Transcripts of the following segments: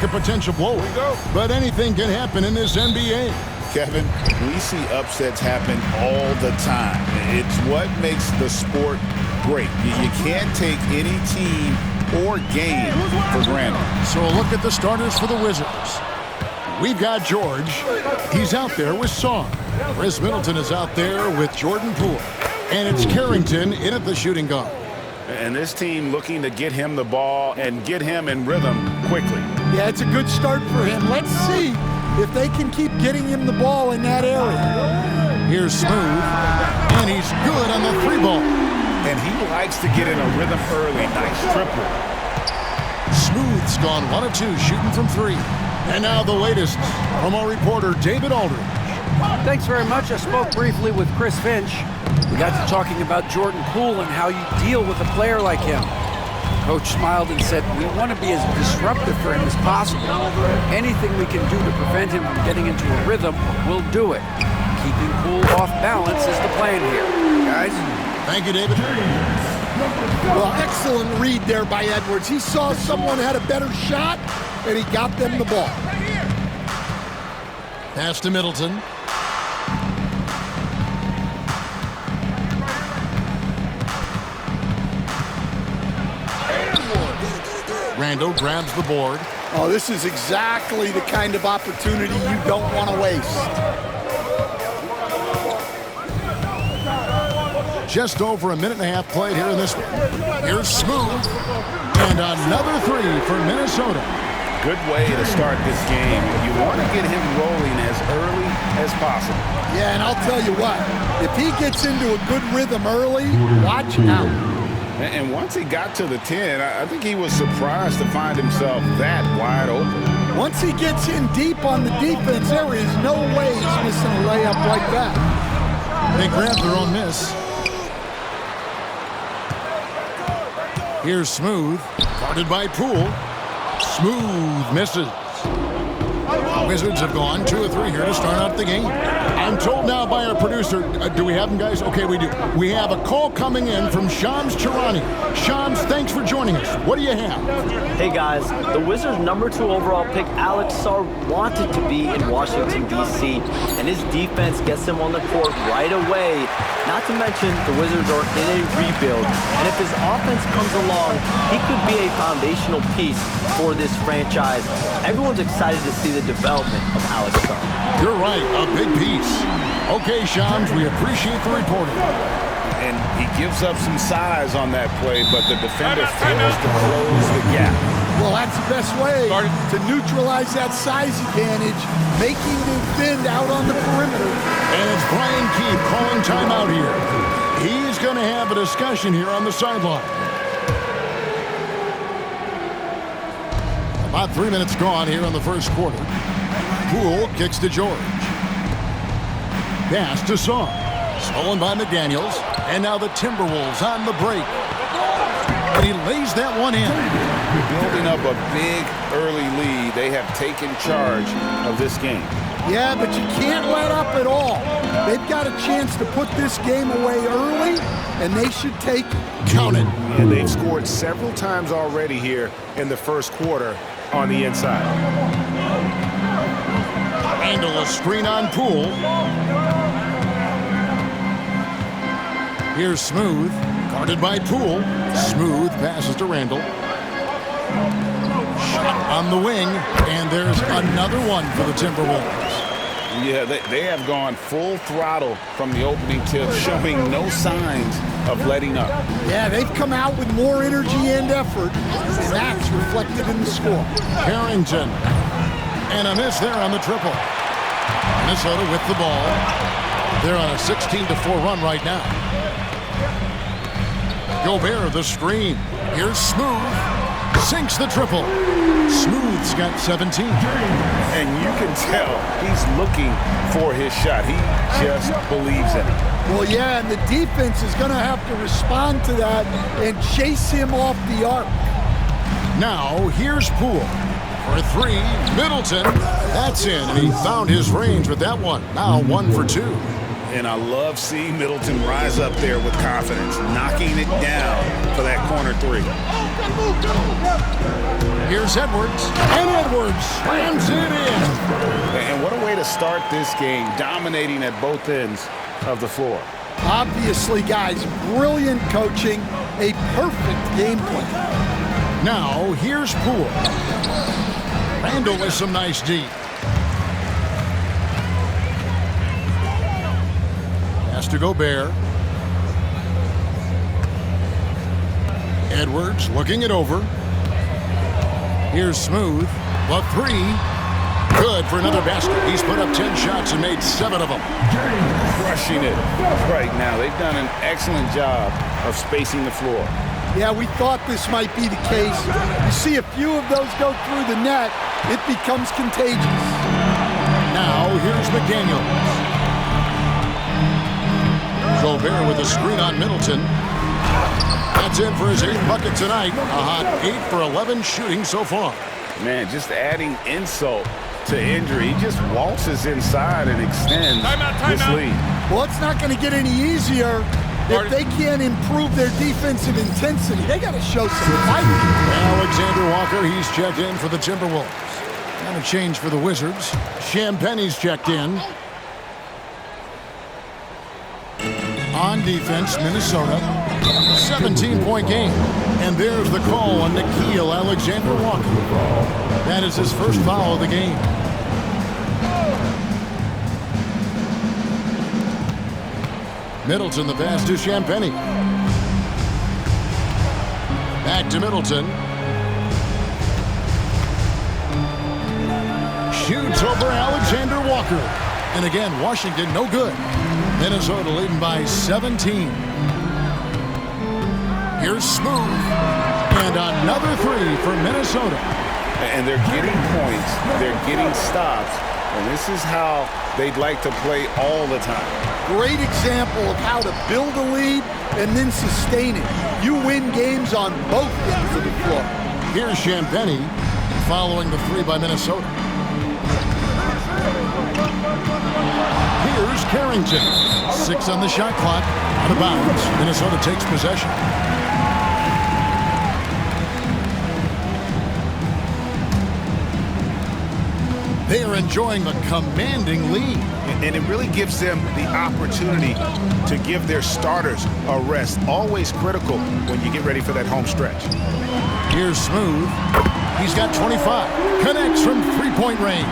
like a potential blowout. But anything can happen in this NBA. Kevin, we see upsets happen all the time. It's what makes the sport great. You can't take any team or game for granted. So a look at the starters for the Wizards. We've got George. He's out there with Song. Chris Middleton is out there with Jordan Poole. And it's Carrington in at the shooting guard. And this team looking to get him the ball and get him in rhythm quickly. Yeah, it's a good start for him. Let's see if they can keep getting him the ball in that area. Here's Smooth, and he's good on the three ball. And he likes to get in a rhythm early. Nice triple. Smooth's gone 1 of 2, shooting from 3. And now the latest from our reporter, David Aldridge. Thanks very much. I spoke briefly with Chris Finch. We got to talking about Jordan Poole and how you deal with a player like him. Coach smiled and said, we want to be as disruptive for him as possible. Anything we can do to prevent him from getting into a rhythm, we'll do it. Keeping Poole off balance is the plan here. Guys? Thank you, David. Well, excellent read there by Edwards. He saw someone had a better shot, and he got them the ball. Pass to Middleton. Randall grabs the board. Oh, this is exactly the kind of opportunity you don't want to waste. Just over a minute and a half played here in this one. Here's Smooth. And another three for Minnesota. Good way to start this game. You want to get him rolling as early as possible. Yeah, and I'll tell you what. If he gets into a good rhythm early, watch out. And once he got to the 10, I think he was surprised to find himself that wide open. Once he gets in deep on the defense, there is no way he's missing a layup like that. They grab their own miss. Here's Smooth, guarded by Poole. Smooth misses. Wizards have gone 2 of 3 here to start out the game. I'm told now by our producer, do we have them, guys? Okay, we do. We have a call coming in from Shams Charani. Shams, thanks for joining us. What do you have? Hey, guys. The Wizards' #2 overall pick, Alex Sarr, wanted to be in Washington, D.C., and his defense gets him on the court right away. Not to mention, the Wizards are in a rebuild, and if his offense comes along, he could be a foundational piece for this franchise. Everyone's excited to see the development of Alex Sarr. You're right, a big piece. Okay, Shams, we appreciate the reporting. And he gives up some size on that play, but the defender fails to close the gap. Well, that's the best way to neutralize that size advantage, making the defend out on the perimeter. And it's Brian Keefe calling timeout here. He's going to have a discussion here on the sideline. About 3 minutes gone here in the first quarter. Poole kicks to George. Pass to Song. Stolen by McDaniels. And now the Timberwolves on the break. And he lays that one in. Building up a big early lead. They have taken charge of this game. Yeah, but you can't let up at all. They've got a chance to put this game away early, and they should take it. Count it. And they've scored several times already here in the first quarter on the inside. Randall a screen on Poole. Here's Smooth, guarded by Poole. Smooth passes to Randall. Shot on the wing, and there's another one for the Timberwolves. Yeah, they have gone full throttle from the opening tip, showing no signs of letting up. Yeah, they've come out with more energy and effort, and that's reflected in the score. Carrington, and a miss there on the triple. Minnesota with the ball. They're on a 16-4 run right now. Gobert, the screen. Here's Smooth. Sinks the triple. Smooth's got 17. And you can tell he's looking for his shot. He just believes in it. Well, yeah, and the defense is going to have to respond to that and chase him off the arc. Now, here's Poole. For 3, Middleton. That's in, and he found his range with that one. Now 1 for 2. And I love seeing Middleton rise up there with confidence, knocking it down for that corner three. Here's Edwards, and Edwards slams it in. And what a way to start this game, dominating at both ends of the floor. Obviously, guys, brilliant coaching, a perfect game plan. Now, here's Poole. Randall with some nice D. Has to Gobert. Edwards looking it over. Here's Smooth. The three. Good for another basket. He's put up 10 shots and made 7 of them. Crushing it right now. They've done an excellent job of spacing the floor. Yeah, we thought this might be the case. You see a few of those go through the net, it becomes contagious. Now, here's McDaniels. Gobert with a screen on Middleton. That's in for his 8th bucket tonight. A hot 8 for 11 shooting so far. Man, just adding insult to injury. He just waltzes inside and extends this lead. Well, it's not going to get any easier if they can't improve their defensive intensity. They got to show some fight. Alexander Walker, he's checked in for the Timberwolves. And a change for the Wizards. Champagne's checked in. On defense, Minnesota. 17-point game. And there's the call on Nickeil Alexander-Walker. That is his first foul of the game. Middleton, the pass to Champagnie. Back to Middleton. Shoots over Alexander Walker. And again, Washington no good. Minnesota leading by 17. Here's Smooth. And another three for Minnesota. And they're getting points. They're getting stops. And this is how they'd like to play all the time. Great example of how to build a lead and then sustain it. You win games on both ends of the floor. Here's Champagnie following the three by Minnesota. Here's Carrington. 6 on the shot clock. Out of bounds. Minnesota takes possession. They are enjoying the commanding lead. And it really gives them the opportunity to give their starters a rest. Always critical when you get ready for that home stretch. Here's Smooth. He's got 25. Connects from three-point range.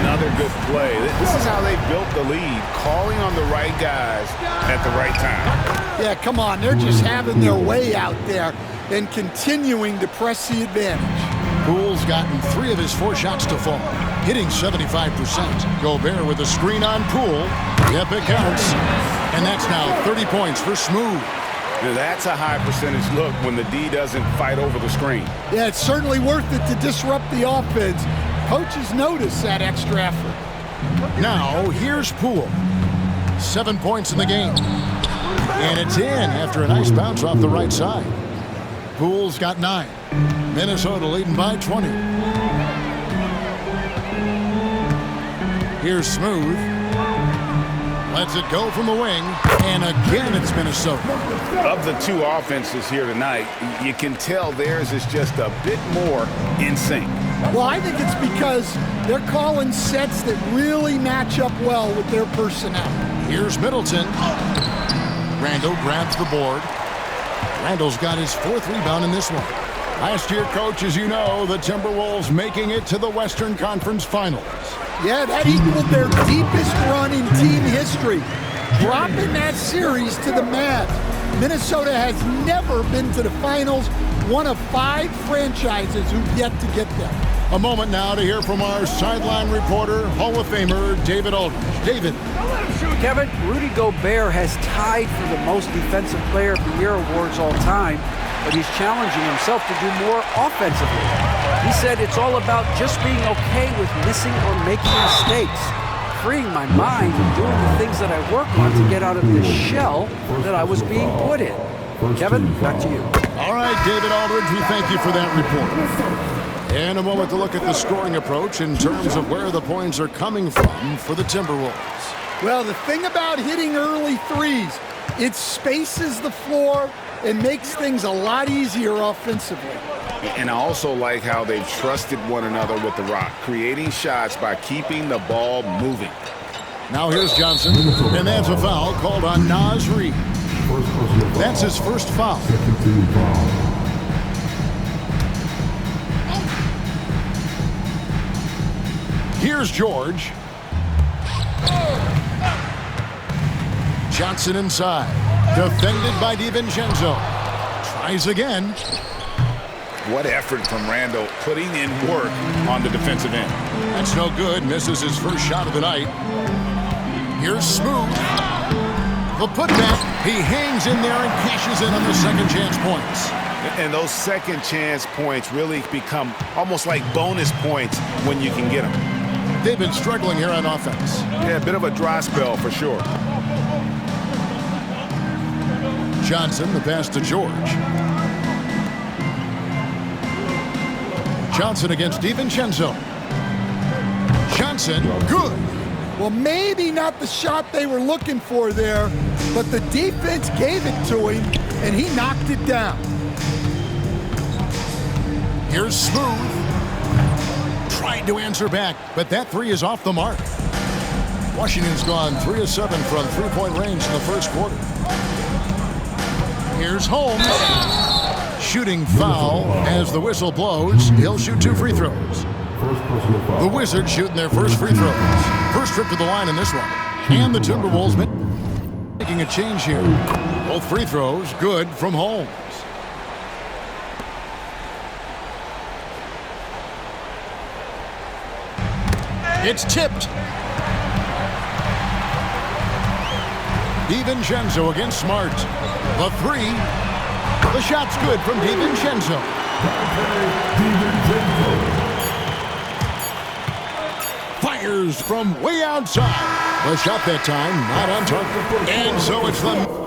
Another good play. This is how they built the lead, calling on the right guys at the right time. Yeah, come on. They're just having their way out there and continuing to press the advantage. Poole's gotten 3 of his 4 shots to fall, hitting 75%. Gobert with a screen on Poole. Yep, it counts. And that's now 30 points for Smooth. Now that's a high percentage look when the D doesn't fight over the screen. Yeah, it's certainly worth it to disrupt the offense. Coaches notice that extra effort. Now, here's Poole. 7 points in the game. And it's in after a nice bounce off the right side. Poole's got 9. Minnesota leading by 20. Here's Smooth. Lets it go from the wing. And again, it's Minnesota. Of the 2 offenses here tonight, you can tell theirs is just a bit more in sync. Well, I think it's because they're calling sets that really match up well with their personnel. Here's Middleton. Randall grabs the board. Randall's got his 4th rebound in this one. Last year, coach, as you know, the Timberwolves making it to the Western Conference Finals. Yeah, that equaled their deepest run in team history, dropping that series to the Mavs. Minnesota has never been to the finals, one of 5 franchises who've yet to get there. A moment now to hear from our sideline reporter, Hall of Famer David Aldridge. David. Kevin, Rudy Gobert has tied for the most Defensive Player of the Year awards all time, but he's challenging himself to do more offensively. He said it's all about just being okay with missing or making mistakes, freeing my mind and doing the things that I work on to get out of this shell that I was being put in. Kevin, back to you. All right, David Aldridge, we thank you for that report. And a moment to look at the scoring approach in terms of where the points are coming from for the Timberwolves. Well, the thing about hitting early threes, it spaces the floor and makes things a lot easier offensively. And I also like how they've trusted one another with the rock, creating shots by keeping the ball moving. Now here's Johnson, and that's a foul called on Naz Reid. That's his first foul. Here's George. Johnson inside. Defended by DiVincenzo. Tries again. What effort from Randall, putting in work on the defensive end. That's no good. Misses his first shot of the night. Here's Smooth. The putback. He hangs in there and cashes in on the second chance points. And those second chance points really become almost like bonus points when you can get them. They've been struggling here on offense. Yeah, a bit of a dry spell for sure. Johnson, the pass to George. Johnson against DiVincenzo. Johnson, good. Well, maybe not the shot they were looking for there, but the defense gave it to him, and he knocked it down. Here's Smooth. Tried to answer back, but that three is off the mark. Washington's gone 3 of 7 from three-point range in the first quarter. Here's Holmes. Shooting foul as the whistle blows. He'll shoot 2 free throws. The Wizards shooting their first free throws. First trip to the line in this one. And the Timberwolves making a change here. Both free throws good from Holmes. It's tipped. DiVincenzo against Smart. The three. The shot's good from DiVincenzo. Fires from way outside. The shot that time not on target. And so it's the